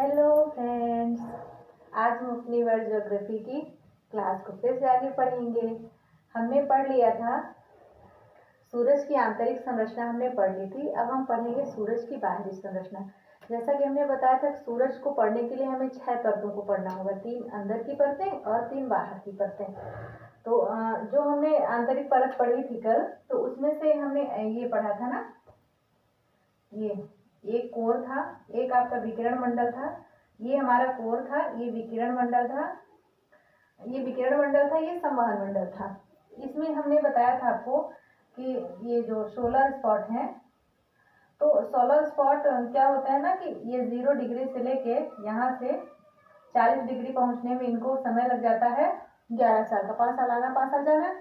Hello friends, आज हम अपनी वर्ल्ड ज्योग्राफी की क्लास को फिर से आगे पढ़ेंगे। हमने पढ़ लिया था सूरज की आंतरिक संरचना, हमने पढ़ ली थी। अब हम पढ़ेंगे सूरज की बाहरी संरचना। जैसा कि हमने बताया था, सूरज को पढ़ने के लिए हमें 6 परतों को पढ़ना होगा, 3 अंदर की परतें और 3 बाहर की परतें। तो जो हमने आंतरिक परत पढ़ी थी कल, तो उसमें से हमने ये पढ़ा था ना, ये एक कोर था, एक आपका विकिरण मंडल था, ये हमारा कोर था, ये विकिरण मंडल था, ये विकिरण मंडल था, ये संवहन मंडल था। इसमें हमने बताया था आपको कि ये जो सोलर स्पॉट है, तो सोलर स्पॉट क्या होता है ना कि ये 0 डिग्री से लेके यहाँ से 40 डिग्री पहुंचने में इनको समय लग जाता है 11 साल का। 5 साल आना 5 साल जाना,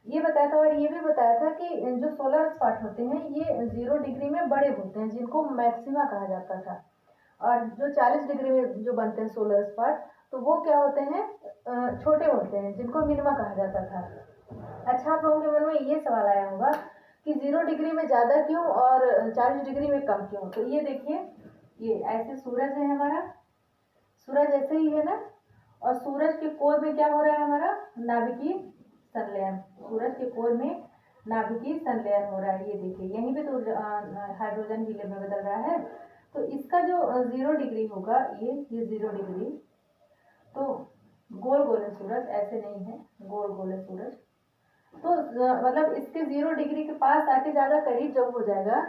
ये बताया था। और ये भी बताया था कि जो सोलर स्पॉट होते हैं ये 0 डिग्री में बड़े होते हैं, जिनको मैक्सिमा कहा जाता था। और जो 40 डिग्री में जो बनते हैं सोलर स्पॉट, तो वो क्या होते हैं, छोटे होते हैं, जिनको मिनिमा कहा जाता था। अच्छा, आप लोगों के मन में ये सवाल आया होगा कि 0 डिग्री में ज़्यादा क्यों और 40 डिग्री में कम क्यों। तो ये देखिए, ये ऐसे सूरज है हमारा, सूरज ऐसे ही है ना, और सूरज के कोर में क्या हो रहा है हमारा, नाभिकीय संलयन। सूरज के कोर में नाभिकीय संलयन हो रहा है। ये देखिए, यहीं पे तो हाइड्रोजन हीलियम में बदल रहा है। तो इसका जो 0 डिग्री होगा, ये 0 डिग्री, तो गोल गोल है सूरज, ऐसे नहीं है, गोल गोल है सूरज। तो मतलब इसके 0 डिग्री के पास आके ज़्यादा करीब जब हो जाएगा,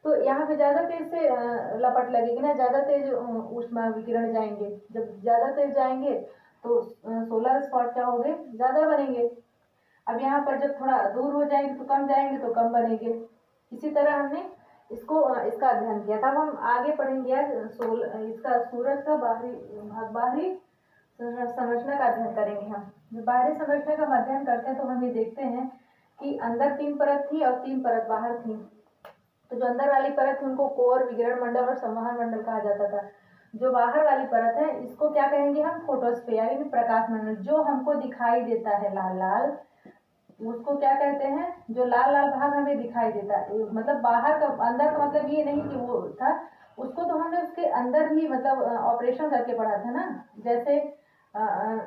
तो यहाँ पे ज़्यादा तेज से लपट लगेगी ना, ज़्यादा तेज ऊष्मा विकिरण जाएंगे। जब ज़्यादा तेज जाएंगे तो सोलर स्पॉट क्या होंगे, ज़्यादा बनेंगे। अब यहाँ पर जब थोड़ा दूर हो जाएंगे तो कम जाएंगे, तो कम बनेंगे। इसी तरह हमने इसका अध्ययन किया था। अब हम आगे पढ़ेंगे इसका सूरज का बाहरी संरचना का अध्ययन करेंगे। हम जब बाहरी संरचना का अध्ययन करते हैं तो हम ये देखते हैं कि अंदर 3 परत थी और 3 परत बाहर थी। तो जो अंदर वाली परत थी उनको कोर, विकिरण मंडल और संवहन मंडल कहा जाता था। जो बाहर वाली परत है इसको क्या कहेंगे हम, फोटोस्फीयर यानी प्रकाश मंडल। जो हमको दिखाई देता है लाल लाल, उसको क्या कहते हैं, जो लाल लाल भाग हमें दिखाई देता है, मतलब बाहर का, अंदर का मतलब ये नहीं कि वो था, उसको तो हमने उसके अंदर भी मतलब ऑपरेशन करके पढ़ा था ना। जैसे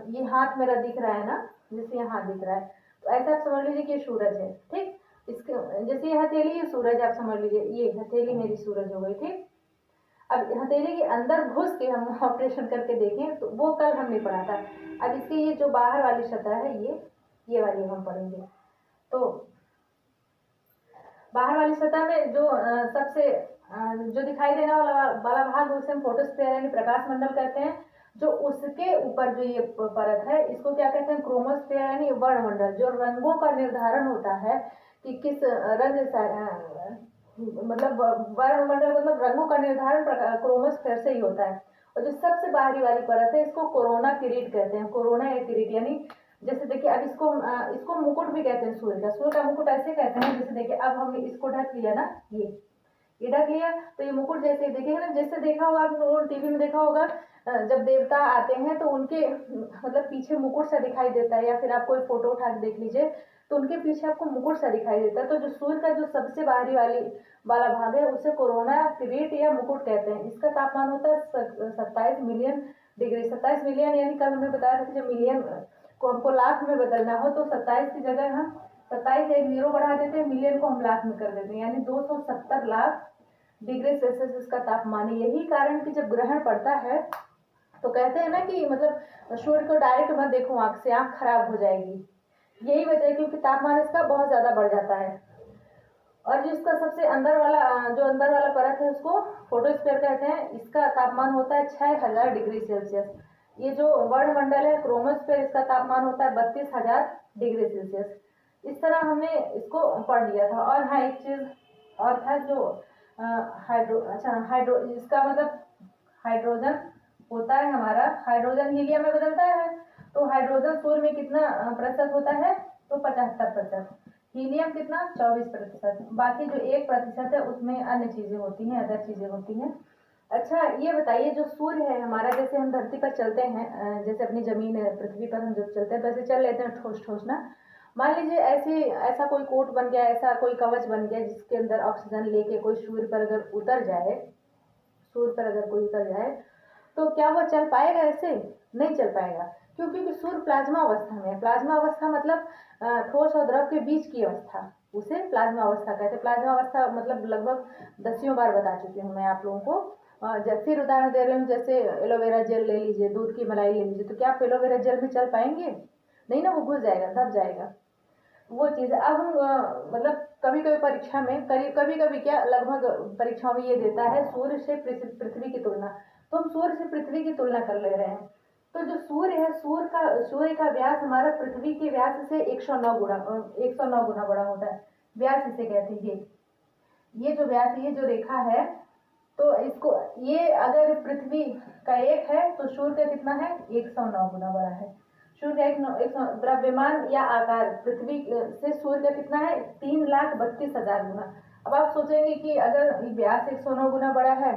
ये हाथ मेरा दिख रहा है ना, जैसे यहाँ दिख रहा है, तो ऐसा आप समझ लीजिए कि ये सूरज है, ठीक। इसके जैसे ये हथेली, ये सूरज आप समझ लीजिए, ये हथेली मेरी सूरज हो गई, ठीक। अब हथेली के अंदर घुस के हम ऑपरेशन करके देखें तो वो कल हमने पढ़ा था। अब इसकी ये जो बाहर वाली सतह है, ये वाली हम पढ़ेंगे। तो बाहर वाली सतह में जो सबसे जो दिखाई देने वाला भाग, उसे हम फोटोस्फीयर यानी प्रकाश मंडल कहते हैं। जो उसके ऊपर जो ये परत है, इसको क्या कहते हैं, क्रोमोस्फीयर यानी वर्णमंडल। जो रंगों का निर्धारण होता है कि किस रंग मतलब वर्णमंडल, मतलब रंगों का निर्धारण क्रोमोस्फीयर से ही होता है। और जो सबसे बाहरी वाली परत है, इसको कोरोना किरीट कहते हैं। कोरोना या किरीट यानी, जैसे देखिए, अब इसको मुकुट भी कहते हैं सूर्य का मुकुट ऐसे कहते हैं। जैसे देखिए, अब हमने इसको ढक लिया ना, ये ढक लिया, तो ये मुकुट जैसे देखिएगा ना, जैसे देखा होगा आप लोगों ने टीवी में देखा होगा, जब देवता आते हैं तो उनके मतलब पीछे मुकुट सा दिखाई देता है, या फिर आप कोई फोटो उठा के देख लीजिए तो उनके पीछे आपको मुकुट सा दिखाई देता है। तो जो सूर्य का जो सबसे बाहरी वाला भाग है, उसे कोरोना किरीट या मुकुट कहते हैं। इसका तापमान होता है 27 मिलियन डिग्री। 27 मिलियन यानी कल हमने बताया था कि जब मिलियन को हमको लाख में बदलना हो तो 27 की जगह हम 27 एक 0 बढ़ा देते हैं, मिलियन को हम लाख में कर देते हैं, यानी 270 लाख डिग्री सेल्सियस इसका तापमान है। यही कारण कि जब ग्रहण पड़ता है तो कहते हैं ना कि मतलब सूर्य को डायरेक्ट मत देखो आंख से, आंख खराब हो जाएगी। यही वजह है, क्योंकि तापमान इसका बहुत ज्यादा बढ़ जाता है। और जो इसका सबसे अंदर वाला परत है, उसको फोटोस्फीयर कहते हैं। इसका तापमान होता है 6000 डिग्री सेल्सियस। ये जो वर्णमंडल है क्रोमोस्फीयर, इसका तापमान होता है 32,000 डिग्री सेल्सियस। इस तरह हमने इसको पढ़ लिया था। और हाँ, एक चीज और था, जो हाइड्रो इसका मतलब हाइड्रोजन होता है हमारा, हाइड्रोजन हीलियम में बदलता है। तो हाइड्रोजन सूर्य में कितना प्रतिशत होता है, तो 75%। हीलियम कितना, 24%। बाकी जो 1% है उसमें अन्य चीजें होती हैं, अदर चीजें होती हैं। अच्छा, ये बताइए, जो सूर्य है हमारा, जैसे हम धरती पर चलते हैं, जैसे अपनी जमीन पृथ्वी पर हम जब चलते हैं तो ऐसे चल लेते हैं ठोस ठोस ना। मान लीजिए ऐसा कोई कोट बन गया, ऐसा कोई कवच बन गया जिसके अंदर ऑक्सीजन लेके कोई सूर्य पर अगर कोई उतर जाए, तो क्या वो चल पाएगा ऐसे? नहीं चल पाएगा। क्यों? क्योंकि सूर्य प्लाज्मा अवस्था में है। प्लाज्मा अवस्था मतलब ठोस और द्रव के बीच की अवस्था, उसे प्लाज्मा अवस्था कहते हैं। प्लाज्मा अवस्था मतलब लगभग दसियों बार बता चुकी हूँ मैं आप लोगों को। फिर उदाहरण दे रही हूँ, जैसे एलोवेरा जेल ले लीजिए, दूध की मलाई ले लीजिए, तो क्या आप एलोवेरा जेल में चल पाएंगे? नहीं ना, वो घुस जाएगा, दब जाएगा। वो चीज़ है। अब हम मतलब कभी कभी परीक्षा में कभी कभी क्या लगभग परीक्षाओं में ये देता है सूर्य से पृथ्वी की तुलना, तो हम सूर्य से पृथ्वी की तुलना कर ले रहे हैं। तो जो सूर्य है, सूर्य का व्यास हमारा पृथ्वी के व्यास से 109 गुना बड़ा होता है। व्यास इसे कहते हैं। ये जो व्यास है, ये जो रेखा है, तो इसको, ये अगर पृथ्वी का 1 है तो सूर्य का कितना है? 109 गुना बड़ा है। सूर्य का द्रव्यमान या आकार पृथ्वी से सूर्य का कितना है? 3,32,000 गुना। अब आप सोचेंगे कि अगर व्यास 109 गुना बड़ा है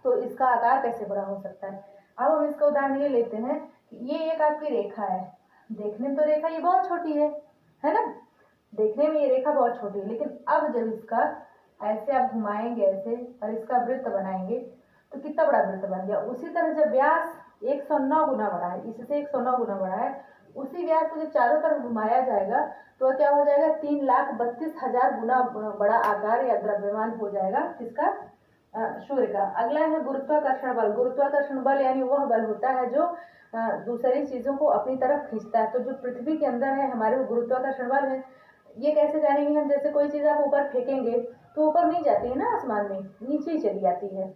तो इसका आकार कैसे बड़ा हो सकता है? अब हम इसका उदाहरण ये लेते हैं कि ये एक आपकी रेखा है। देखने में तो रेखा ये बहुत छोटी है ना? देखने में ये रेखा बहुत छोटी है, लेकिन अब जब इसका ऐसे आप घुमाएंगे ऐसे और इसका वृत्त बनाएंगे तो कितना बड़ा वृत्त बन गया। उसी तरह जब व्यास 109 गुना बड़ा है, इससे 109 गुना बड़ा है, उसी व्यास को जब चारों तरफ घुमाया जाएगा तो क्या हो जाएगा? 3,32,000 गुना बड़ा आकार या द्रव्यमान हो जाएगा। किसका? सूर्य का। अगला है गुरुत्वाकर्षण बल। गुरुत्वाकर्षण बल यानी वह बल होता है जो दूसरी चीजों को अपनी तरफ खींचता है। तो जो पृथ्वी के अंदर है हमारे, वो गुरुत्वाकर्षण बल है। ये कैसे जानेंगे हम? जैसे कोई चीज आप ऊपर फेंकेंगे तो ऊपर नहीं जाती है ना आसमान में, नीचे ही चली जाती है।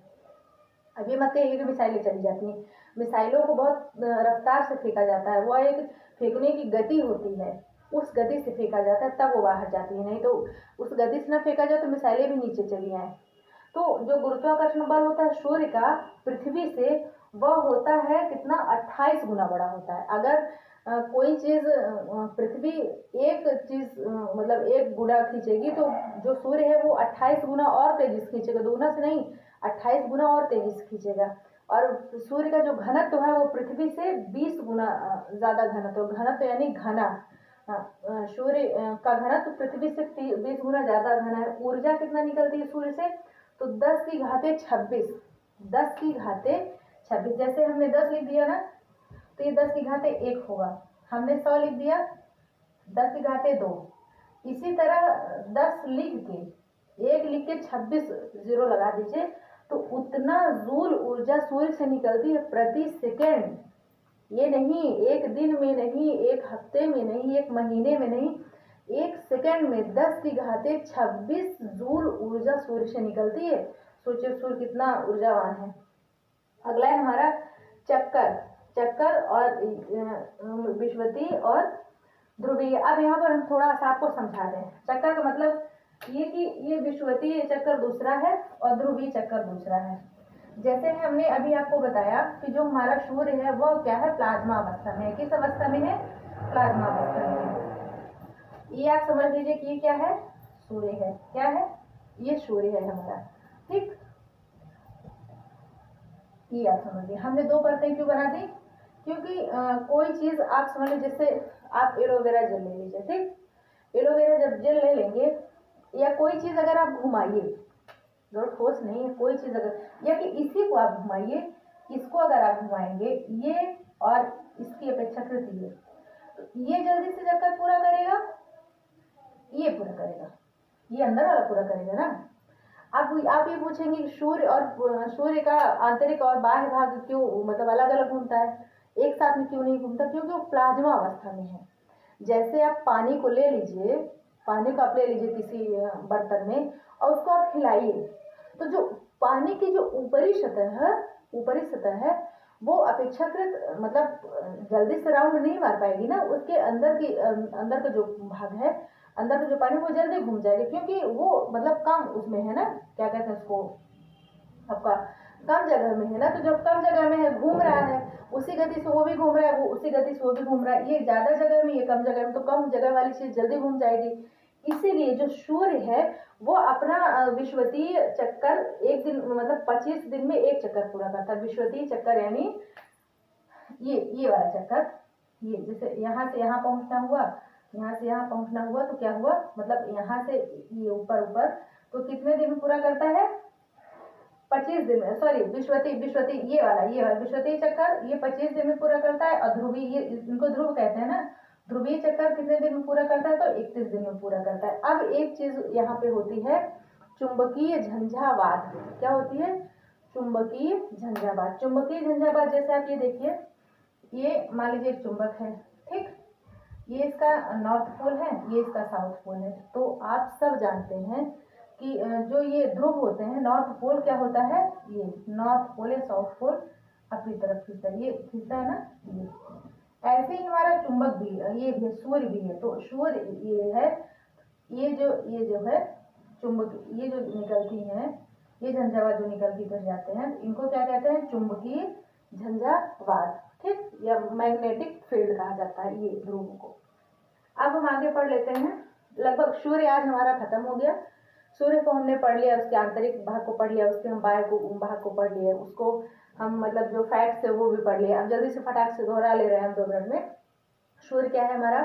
अब ये मत कहिए कि मिसाइलें चली जाती हैं। मिसाइलों को बहुत रफ्तार से फेंका जाता है, वो एक फेंकने की गति होती है, उस गति से फेंका जाता है, तब वो बाहर जाती है। नहीं तो उस गति से ना फेंका जाए तो मिसाइलें भी नीचे चली आए। तो जो गुरुत्वाकर्षण बल होता है सूर्य का पृथ्वी से, वह होता है कितना? 28 गुना बड़ा होता है। अगर कोई चीज पृथ्वी एक चीज मतलब 1 गुना खींचेगी तो जो सूर्य है वो 28 गुना और तेजी से खींचेगा। दुगुना से नहीं, 28 गुना और तेजी से खींचेगा। और सूर्य का जो घनत्व है वो पृथ्वी से 20 गुना ज्यादा घनत्व। घनत्व यानी घना। सूर्य का घनत्व पृथ्वी से 20 गुना ज्यादा घना है। ऊर्जा कितना निकलती है सूर्य से? तो 10 की घाते 26। 10 की घाते 26। जैसे हमने 10 लिख दिया ना, तो ये 10 की घाते 1 होगा। हमने 100 लिख दिया, 10 की घाते 2। इसी तरह 10 लिख के, 1 लिख के 26 जीरो लगा दीजिए, तो उतना जूल ऊर्जा सूर्य से निकलती है प्रति सेकेंड। ये नहीं, एक दिन में नहीं, एक हफ्ते में नहीं, एक महीने में नहीं, 1 सेकेंड में 10 की घाते 26 जूल ऊर्जा सूर्य से निकलती है। सोचिए सूर्य कितना ऊर्जावान है। अगला है हमारा चक्कर। चक्कर और विषुवतीय और ध्रुवीय। अब यहाँ पर हम थोड़ा सा आपको समझा दें। चक्कर का मतलब ये कि ये विषुवतीय चक्कर दूसरा है और ध्रुवीय चक्कर दूसरा है। जैसे हमने अभी आपको बताया कि जो हमारा सूर्य है वह क्या है? प्लाज्मा अवस्था में है। किस अवस्था में है? प्लाज्मा अवस्था में है। ये आप समझ लीजिए कि ये क्या है? सूर्य है। क्या है? ये सूर्य है हमारा। ठीक, ये आप समझ लीजिए। हमने 2 परतें क्यों बना दी? क्योंकि कोई चीज आप समझ लीजिए, जैसे आप एलोवेरा जेल ले लीजिए। ठीक, एलोवेरा जब जेल ले लेंगे या कोई चीज अगर आप घुमाइए, जो ठोस नहीं है, कोई चीज अगर, या कि इसी को आप घुमाइए, इसको अगर आप घुमाएंगे, ये और इसकी अपेक्षाकृत ये, तो ये जल्दी से चक्कर पूरा करेगा, ये पूरा करेगा, ये अंदर वाला पूरा करेगा ना। अब आप ये पूछेंगे सूर्य का आंतरिक और बाह्य भाग क्यों मतलब अलग अलग घूमता है, एक साथ में क्यों नहीं घूमता? क्योंकि वो प्लाज्मा अवस्था में है। जैसे आप पानी को ले लीजिए, पानी को आप ले लीजिए किसी बर्तन में और उसको आप हिलाइए, तो जो पानी की जो ऊपरी सतह है वो अपेक्षाकृत मतलब जल्दी से राउंड नहीं मार पाएगी ना। उसके अंदर का जो भाग है, अंदर का जो पानी, वो जल्दी घूम जाएगा, क्योंकि वो मतलब कम उसमें है ना, क्या कहते हैं उसको, आपका कम जगह में है ना। तो जब कम जगह में है, घूम रहा है, उसी गति से वो भी घूम रहा है, वो उसी गति से वो भी घूम रहा है। ये ज्यादा जगह में, ये कम जगह में, तो कम जगह वाली चीज जल्दी घूम जाएगी। इसीलिए जो सूर्य है वो अपना विषुवतीय चक्कर एक दिन मतलब 25 दिन में 1 चक्कर पूरा करता है। विषुवतीय चक्कर यानी ये वाला चक्कर, ये जैसे यहाँ से यहाँ पहुंचना हुआ, यहाँ से यहाँ पहुंचना हुआ, तो क्या हुआ मतलब यहाँ से ये ऊपर, तो कितने दिन में पूरा करता है? 25 दिन में, सॉरी विश्वती ये वाला विश्वती चक्कर ये 25 दिन में पूरा करता है, और ध्रुवीय, ये इनको ध्रुव कहते हैं ना, ध्रुवीय चक्कर कितने दिन में पूरा करता है, तो 31 दिन में पूरा करता है। अब एक चीज यहाँ पे होती है चुंबकीय झंझावात। क्या होती है? चुंबकीय झंझावात। चुंबकीय झंझावात जैसे आप ये देखिए, ये मान लीजिए एक चुंबक है, ठीक, ये इसका नॉर्थ पोल है, ये इसका साउथ पोल है। तो आप सब जानते हैं कि जो ये ध्रुव होते हैं, नॉर्थ पोल क्या होता है, ये नॉर्थ पोल या साउथ पोल अपनी तरफ खींचता है, ये खींचता है ना, ये ऐसे ही हमारा चुंबक भी, ये भी सूर्य भी है। तो सूर्य ये है, ये जो है चुंबक, ये जो निकलती हैं, ये झंझावात जो निकलती कर जाते हैं, इनको क्या कहते हैं? चुंबकीय झंझावात, ठीक, या मैग्नेटिक फील्ड कहा जाता है ये ध्रुव को। अब हम आगे पढ़ लेते हैं। लगभग सूर्य आज हमारा खत्म हो गया। सूर्य को हमने पढ़ लिया, उसके आंतरिक भाग को पढ़ लिया, उसके हम बाह्य भाग को पढ़ लिए, उसको हम मतलब जो फैक्ट्स है वो भी पढ़ लिया। अब जल्दी से फटाक से दोहरा ले रहे हैं हम 2 मिनट में। सूर्य क्या है हमारा?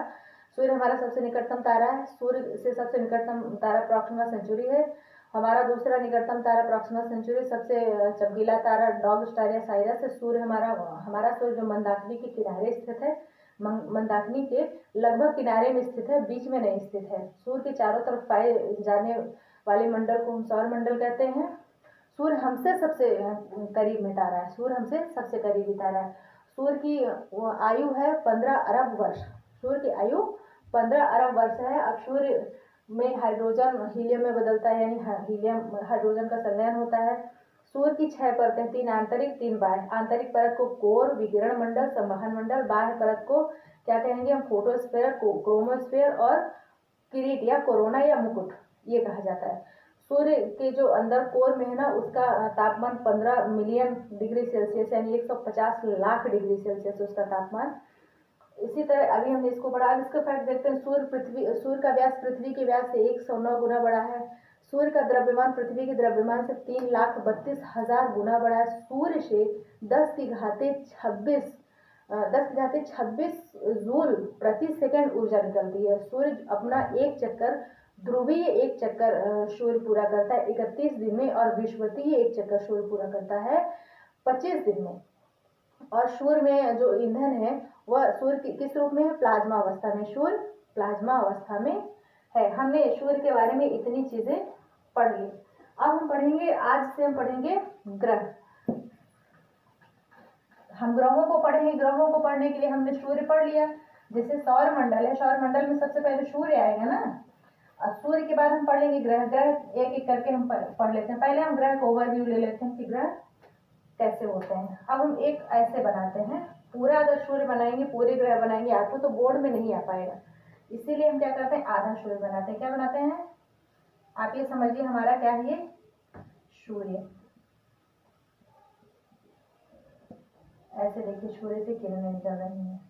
सूर्य हमारा सबसे निकटतम तारा है। सूर्य से सबसे निकटतम तारा प्रॉक्सिमा सेंचुरी है। हमारा दूसरा निकटतम तारा प्रॉक्सिमा सेंचुरी, सबसे चमकीला तारा डॉग स्टार या साइरस है। सूर्य हमारा सूर्य जो मंदाकिनी के किनारे स्थित है, मंदाकिनी के लगभग किनारे में स्थित है, बीच में नहीं स्थित है। सूर्य के चारों तरफ पाए जाने वाले मंडल को हम सौर मंडल कहते हैं। सूर्य हमसे सबसे करीब में तारा है, सूर्य हमसे सबसे करीबी तारा है। सूर्य की आयु है 15 अरब वर्ष। सूर्य की आयु 15 अरब वर्ष है। अब सूर्य में हाइड्रोजन हीलियम में बदलता है, यानी हीलियम हाइड्रोजन का संलयन होता है। सूर्य की 6 परतें, 3 आंतरिक 3 बाह्य। आंतरिक परत को कोर विकिरण मंडल, संवहन मंडल, बाह्य परत को क्या कहेंगे हम? फोटोस्फीयर, क्रोमोस्फीयर और किरीट या कोरोना या मुकुट, ये कहा जाता है। सूर्य के जो अंदर कोर में है ना, उसका तापमान 15 मिलियन डिग्री सेल्सियस यानी 150 लाख डिग्री सेल्सियस उसका तापमान। इसी तरह अभी हमने इसको पढ़ा। अब इसका फैक्ट देखते हैं। सूर्य का व्यास पृथ्वी के व्यास से 109 गुना बड़ा है। सूर्य का द्रव्यमान पृथ्वी के द्रव्यमान से 3,32,000 गुना बड़ा है। सूर्य से 10 की घाते 26 जूल प्रति सेकंड ऊर्जा निकलती है। सूर्य अपना एक चक्कर, ध्रुवीय एक चक्कर सूर्य पूरा करता है 31 दिन में, और विषुवतीय एक चक्कर सूर्य पूरा करता है 25 दिन में। और सूर्य में जो ईंधन है वह सूर्य किस रूप में है? प्लाज्मा अवस्था में। सूर्य प्लाज्मा अवस्था में है। हमने सूर्य के बारे में इतनी चीजें पढ़ ली। अब हम पढ़ेंगे, आज से हम पढ़ेंगे ग्रह। हम ग्रहों को पढ़ेंगे। ग्रहों को पढ़ने के लिए हमने सूर्य पढ़ लिया। जैसे सौर मंडल है, सौर मंडल में सबसे पहले सूर्य आएगा ना, और सूर्य के बाद हम पढ़ेंगे ग्रह। ग्रह एक एक करके हम पढ़ लेते हैं। पहले हम ग्रह को ओवरव्यू ले लेते हैं कि ग्रह कैसे होते हैं। अब हम एक ऐसे बनाते हैं, पूरा अगर सूर्य बनाएंगे, पूरे ग्रह बनाएंगे आपको तो बोर्ड में नहीं आ पाएगा, इसीलिए हम क्या करते हैं? आधा सूर्य बनाते हैं। क्या बनाते हैं? आप ये समझिए हमारा क्या है, ये सूर्य। ऐसे देखिए सूर्य से किरणें निकल रही हैं।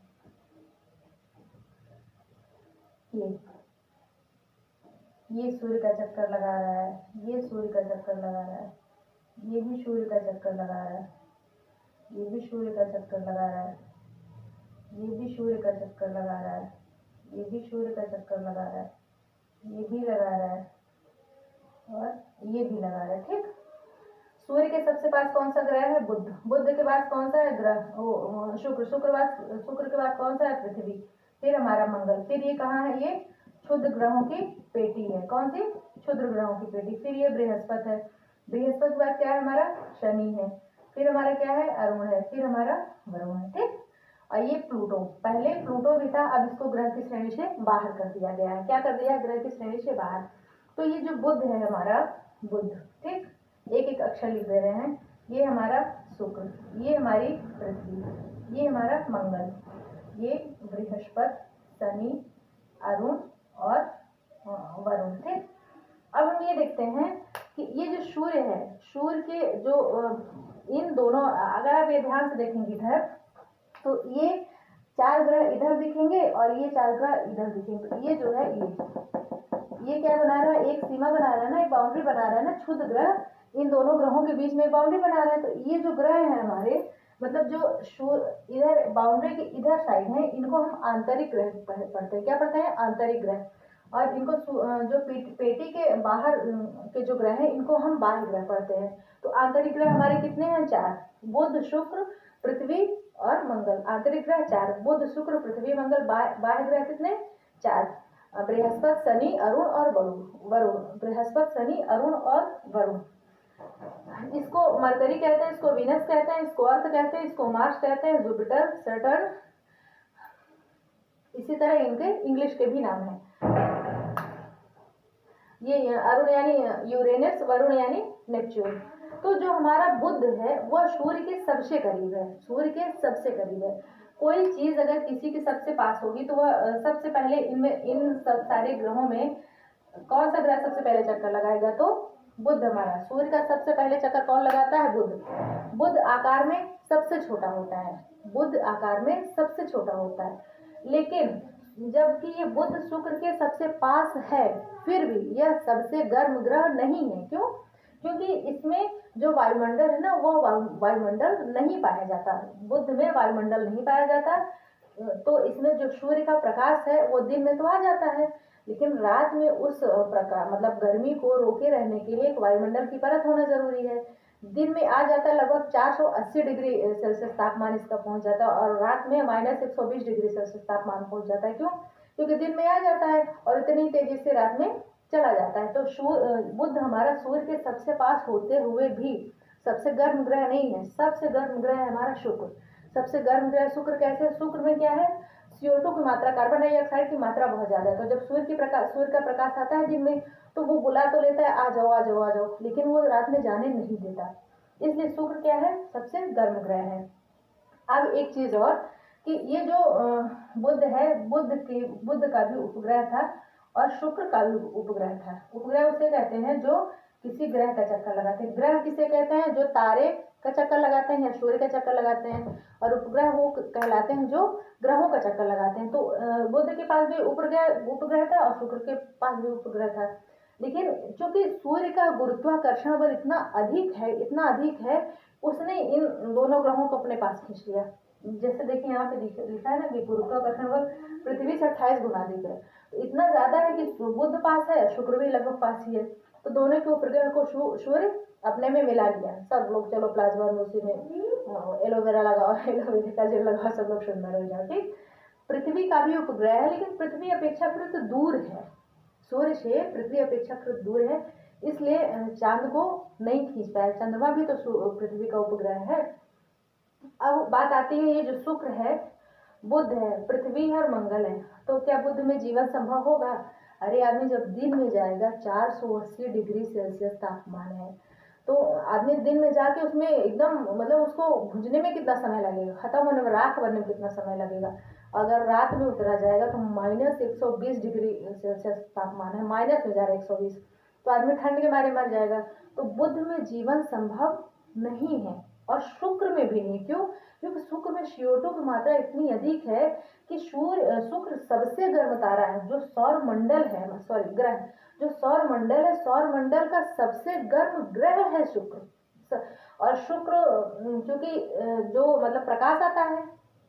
ये सूर्य का चक्कर लगा रहा है, ये सूर्य का चक्कर लगा रहा है, ये भी सूर्य का चक्कर लगा रहा है, ये भी सूर्य का चक्कर लगा रहा है, ये भी सूर्य का चक्कर लगा रहा है, ये भी सूर्य का चक्कर लगा रहा है, ये भी लगा रहा है, और ये भी लगा रहा है। ठीक। सूर्य के सबसे पास कौन सा ग्रह है? बुध। बुध के पास कौन सा है ग्रह? शुक्र। शुक्र के बाद कौन सा है? पृथ्वी। फिर हमारा मंगल। फिर ये कहाँ है? ये क्षुद्र ग्रहों की पेटी है। कौन सी? क्षुद्र ग्रहों की पेटी। फिर ये बृहस्पति है। बृहस्पति के बाद क्या है? हमारा शनि है। फिर हमारा क्या है? अरुण है। फिर हमारा वरुण है। ठीक। और ये प्लूटो। पहले प्लूटो भी था, अब इसको ग्रह की श्रेणी से बाहर कर दिया गया है। क्या कर दिया? ग्रह की श्रेणी से बाहर। तो ये जो बुध है हमारा, बुध, ठीक, एक एक अक्षर लिख दे रहे हैं। ये हमारा शुक्र, ये हमारी पृथ्वी, ये हमारा मंगल, ये बृहस्पति, शनि, अरुण और वरुण। ठीक। अब हम ये देखते हैं कि ये जो सूर्य है, सूर्य के जो इन दोनों, अगर आप ये ध्यान से देखेंगे इधर, तो ये 4 ग्रह इधर दिखेंगे और ये 4 ग्रह इधर दिखेंगे। तो ये जो है, ये क्या बना रहा है? एक सीमा बना रहा है ना, एक बाउंड्री बना रहा है ना, क्षुद्र ग्रह इन दोनों ग्रहों के बीच में बाउंड्री बना रहा है। तो ये जो ग्रह है हमारे, मतलब जो इधर बाउंड्री के इधर साइड है, इनको हम आंतरिक ग्रह पढ़ते हैं। क्या पढ़ते हैं? आंतरिक ग्रह। और इनको जो पेटी के बाहर के जो ग्रह हैं इनको हम बाह्य ग्रह पढ़ते हैं। तो आंतरिक ग्रह हमारे कितने हैं? 4, बुध, शुक्र, पृथ्वी और मंगल। आंतरिक ग्रह 4, बुध, शुक्र, पृथ्वी, मंगल। बाह्य ग्रह कितने? 4, बृहस्पति, शनि, अरुण और वरुण। बृहस्पति, शनि, अरुण और वरुण। इसको मरकरी कहते हैं, इसको वीनस कहते हैं, इसको अर्थ कहते हैं, इसको मार्स कहते हैं, जुपिटर, सैटर्न, इसी तरह इनके इंग्लिश के भी नाम हैं। ये अरुण यानी यूरेनस, वरुण यानी नेपच्यून। तो जो हमारा बुध है वह सूर्य के सबसे करीब है, सूर्य के सबसे करीब है। कोई चीज अगर किसी के सबसे पास होगी तो वह सबसे पहले इन सब सारे ग्रहों में कौन सा ग्रह सबसे पहले चक्कर लगाएगा? तो बुध हमारा। सूर्य का सबसे पहले चक्कर कौन लगाता है? बुध। बुध आकार में सबसे छोटा होता है, बुध आकार में सबसे छोटा होता है, लेकिन जबकि ये बुध शुक्र के सबसे पास है फिर भी यह सबसे गर्म ग्रह नहीं है। क्यों? क्योंकि इसमें जो वायुमंडल है ना वो वायुमंडल नहीं पाया जाता, बुध में वायुमंडल नहीं पाया जाता। तो इसमें जो सूर्य का प्रकाश है वो दिन में तो आ जाता है, लेकिन रात में उस प्रकार मतलब गर्मी को रोके रहने के लिए एक वायुमंडल की परत होना जरूरी है। दिन में आ जाता है लगभग 480 डिग्री सेल्सियस तापमान इसका पहुंच जाता है, और रात में -120 डिग्री सेल्सियस तापमान पहुंच जाता है। क्यों? क्योंकि दिन में आ जाता है और इतनी तेजी से रात में चला जाता है। तो बुध हमारा सूर्य के सबसे पास होते हुए भी सबसे गर्म ग्रह नहीं है, सबसे गर्म ग्रह है हमारा शुक्र। सबसे गर्म ग्रह शुक्र कैसे? शुक्र में क्या है? CO2 की मात्रा, कार्बन डाइऑक्साइड की मात्रा बहुत ज्यादा है। तो जब सूर्य का प्रकाश आता है दिन में तो वो बुला तो लेता है आ जाओ आ जाओ आ जाओ, लेकिन वो रात में जाने नहीं देता। इसलिए शुक्र क्या है? सबसे गर्म ग्रह है। अब एक चीज और कि ये जो बुध है, बुध का भी उपग्रह था और शुक्र का भी उपग्रह था। उपग्रह उसे कहते हैं जो किसी ग्रह का चक्कर लगाते हैं। ग्रह किसे कहते हैं? जो तारे का चक्कर लगाते हैं या सूर्य का चक्कर लगाते हैं, और उपग्रह वो कहलाते हैं जो ग्रहों का चक्कर लगाते हैं। तो बुध के पास भी उपग्रह था और शुक्र के पास भी उपग्रह था, लेकिन चूंकि सूर्य का गुरुत्वाकर्षण बल इतना अधिक है, उसने इन दोनों ग्रहों को अपने पास खींच लिया। जैसे देखिए यहाँ पे लिखा है ना कि गुरुत्वाकर्षण बल पृथ्वी से 28 गुना अधिक है। तो इतना ज्यादा है कि बुध पास है, शुक्र भी लगभग पास ही है। तो दोनों के उपग्रह को सूर्य अपने में मिला लिया। सब लोग चलो प्लाज्मा में उसी में एलोवेरा लगाओ, एलोवेरा का जेल लगाओ, सब लोग सुंदर हो जाओ। ठीक, पृथ्वी का भी उपग्रह है, लेकिन पृथ्वी अपेक्षाकृत दूर है, सूर्य से पृथ्वी अपेक्षाकृत दूर है, इसलिए चांद को नहीं खींच पाया। चंद्रमा भी तो पृथ्वी का उपग्रह है। अब बात आती है ये जो शुक्र है, बुध है, पृथ्वी है और मंगल है, तो क्या बुध में जीवन संभव होगा? अरे आदमी जब दिन में जाएगा 480 डिग्री सेल्सियस तापमान है, तो आदमी दिन में जाके उसमें एकदम मतलब उसको भुजने में कितना समय लगेगा, खत्म होने में, राख बनने में कितना समय लगेगा। अगर रात में उतरा जाएगा तो -120 डिग्री सेल्सियस तापमान है, माइनस में जा रहा है 120, तो आदमी ठंड के मारे मर जाएगा। तो बुध में जीवन संभव नहीं है और शुक्र में भी नहीं। क्यों? क्योंकि शुक्र में CO2 की मात्रा इतनी अधिक है कि शुक्र सबसे गर्म तारा है। जो सौर मंडल है, सॉरी ग्रह, जो सौर मंडल है, सौर मंडल का सबसे गर्म ग्रह है शुक्र। और शुक्र क्योंकि जो मतलब प्रकाश आता है,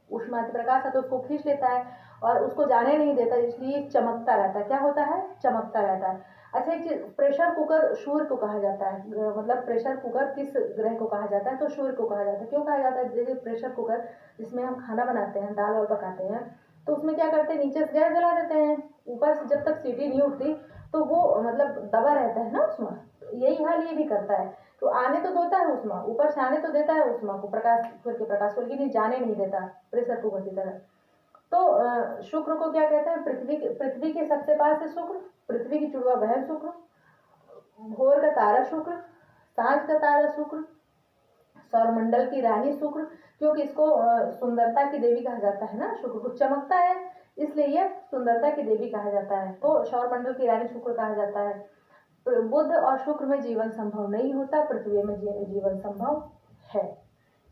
उष्माति प्रकाश है, तो उसको खींच लेता है और उसको जाने नहीं देता, इसलिए चमकता रहता है। क्या होता है? चमकता रहता है। अच्छा एक चीज, प्रेशर कुकर सूर्य को कहा जाता है, मतलब प्रेशर कुकर किस ग्रह को कहा जाता है? तो सूर्य को कहा जाता है। क्यों कहा जाता है? जैसे प्रेशर कुकर जिसमें हम खाना बनाते हैं, दाल वाल पकाते हैं, तो उसमें क्या करते हैं, नीचे से गैस जला देते हैं, ऊपर से जब तक सीटी नहीं उठती तो वो मतलब दबा रहता है ना उसमें। यही हाल ये भी करता है, तो आने तो देता है उष्मा, ऊपर से आने तो देता है उष्मा को, सूर्य के प्रकाश को, लेकिन जाने नहीं देता प्रेशर कुकर की तरह। तो शुक्र को क्या कहते हैं? पृथ्वी के सबसे पास है शुक्र, पृथ्वी की जुड़वा बहन शुक्र, भोर का तारा शुक्र, सांझ का तारा शुक्र, सौरमंडल की रानी शुक्र, क्योंकि इसको सुंदरता की देवी कहा जाता है ना, शुक्र को चमकता है इसलिए यह सुंदरता की देवी कहा जाता है, तो सौरमंडल की रानी शुक्र कहा जाता है। बुध और शुक्र में जीवन संभव नहीं होता, पृथ्वी में जीवन संभव है।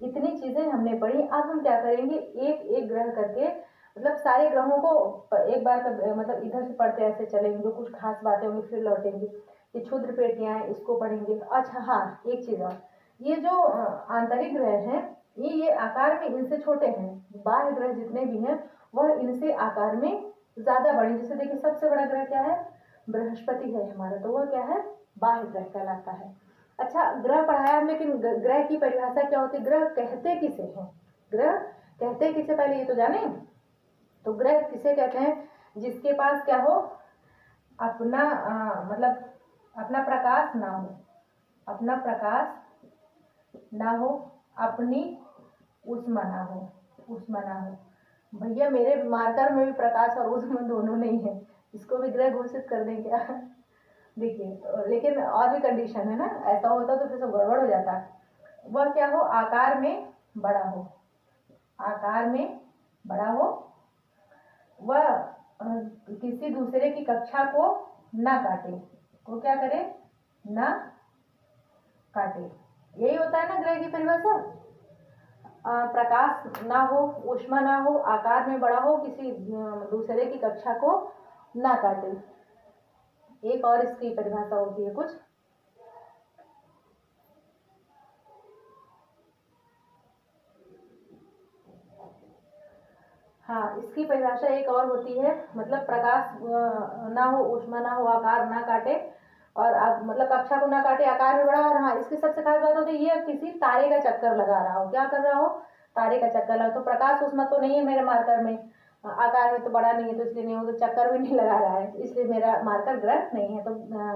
इतनी चीजें हमने पढ़ी। अब हम क्या करेंगे, एक एक ग्रह करके मतलब सारे ग्रहों को एक बार मतलब इधर से पढ़ते ऐसे चलेंगे, जो कुछ खास बातें होंगी फिर लौटेंगे। ये क्षुद्र पेटियां हैं, इसको पढ़ेंगे। अच्छा हाँ, एक चीज और, ये जो आंतरिक ग्रह हैं ये आकार में इनसे छोटे हैं, बाह्य ग्रह जितने भी हैं वह इनसे आकार में ज़्यादा बड़ी, जैसे देखिए सबसे बड़ा ग्रह क्या है, बृहस्पति है हमारा, तो वह क्या है, बाह्य ग्रह कहलाता है। अच्छा, ग्रह पढ़ाया हम, लेकिन ग्रह की परिभाषा क्या होती है, ग्रह कहते किसे हैं, ग्रह कहते किसे, पहले ये तो जाने। तो ग्रह किसे कहते हैं, जिसके पास क्या हो, अपना मतलब अपना प्रकाश ना हो, अपना प्रकाश ना हो, अपनी ऊष्मा ना हो, ऊष्मा ना हो। भैया मेरे मार्कर में भी प्रकाश और ऊष्मा दोनों नहीं है, इसको भी ग्रह घोषित कर दें क्या? देखिए, लेकिन और भी कंडीशन है ना, ऐसा होता तो फिर सब गड़बड़ हो जाता। वह क्या हो, आकार में बड़ा हो, आकार में बड़ा हो, वह किसी दूसरे की कक्षा को ना काटे, वो क्या करे, ना काटे। यही होता है ना ग्रह की परिभाषा। प्रकाश ना हो, ऊष्मा ना हो, आकार में बड़ा हो, किसी दूसरे की कक्षा को ना काटे। एक और इसकी परिभाषा होती है कुछ, हाँ इसकी परिभाषा एक और होती है, मतलब प्रकाश ना हो, ऊष्मा ना हो, आकार ना काटे, और मतलब कक्षा को ना काटे, आकार में बड़ा। और हाँ, इसकी सबसे खास बात होती है ये किसी तारे का चक्कर लगा रहा हो, क्या कर रहा हो, तारे का चक्कर लगा। तो प्रकाश ऊष्मा तो नहीं है मेरे मार्कर में, आकार में तो बड़ा नहीं है, तो इसलिए नहीं हो, तो चक्कर भी नहीं लगा रहा है, इसलिए मेरा मार्कर ग्रह नहीं है। तो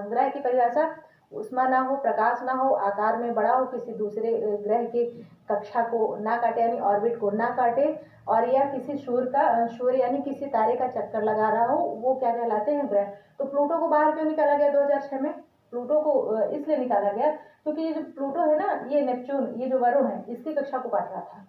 ग्रह की परिभाषा, ऊष्मा ना हो, प्रकाश ना हो, आकार में बड़ा हो, किसी दूसरे ग्रह की कक्षा को ना काटे यानी ऑर्बिट को ना काटे, और या किसी सूर्य यानी किसी तारे का चक्कर लगा रहा हो, वो क्या कहलाते हैं, ग्रह। तो प्लूटो को बाहर क्यों निकाला गया 2006 में, प्लूटो को इसलिए निकाला गया क्योंकि ये जो प्लूटो है ना, ये नेपच्यून, ये जो वरुण है, इसकी कक्षा को काट रहा था,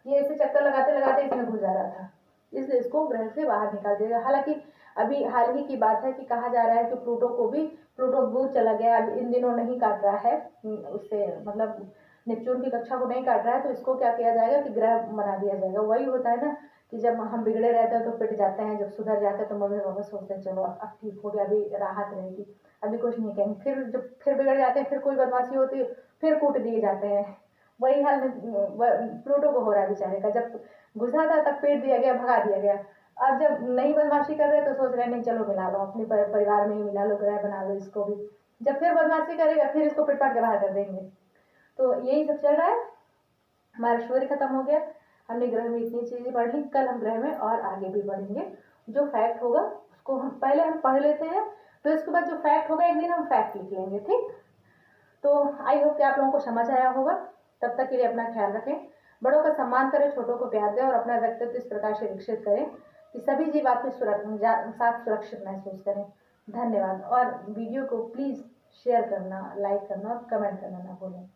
ये ऐसे चक्कर लगाते लगाते इसमें घुस जा रहा था, इसलिए इसको ग्रह से बाहर निकाल दिया गया। हालांकि अभी हाल ही की बात है कि कहा जा रहा है कि प्लूटो दूर चला गया, अब इन दिनों नहीं काट रहा है, उससे मतलब नेपच्यून की कक्षा को नहीं काट रहा है, तो इसको क्या किया जाएगा कि ग्रह बना दिया जाएगा। वही होता है ना कि जब हम बिगड़े रहते हैं तो पिट जाते हैं, जब सुधर जाते हैं तो मम्मी पापा सोचते हैं चलो अब ठीक हो गया, अभी राहत रहेगी, अभी कुछ नहीं कहेंगे। फिर जब फिर बिगड़ जाते हैं, फिर कोई बदमाशी होती है, फिर कूट दिए जाते हैं। वही हाल प्लूटो को हो रहा है बेचारे का, जब घुसा था तब पीट दिया गया, भगा दिया गया। अब जब नहीं बदमाशी कर रहे तो सोच रहे नहीं चलो मिला लो, अपने परिवार में ही मिला लो, ग्रह बना लो इसको भी। जब फिर बदमाशी करेगा फिर इसको पिट पाट के बाहर कर देंगे। तो यही सब चल रहा है। हमारा सूर्य खत्म हो गया, हमने ग्रह में इतनी चीजें पढ़ ली, कल हम ग्रह में और आगे भी बढ़ेंगे। जो फैक्ट होगा उसको हम पहले पढ़ लेते हैं, तो इसके बाद जो फैक्ट होगा एक दिन हम फैक्ट लिख लेंगे, ठीक। तो आई होप कि आप लोगों को समझ आया होगा। तब तक के लिए अपना ख्याल रखें, बड़ों का सम्मान करें, छोटों को प्यार दें, और अपना व्यक्तित्व इस प्रकार से विकसित करें कि सभी जीव आपके साथ सुरक्षित महसूस करें। धन्यवाद। और वीडियो को प्लीज़ शेयर करना, लाइक करना और कमेंट करना ना भूलें।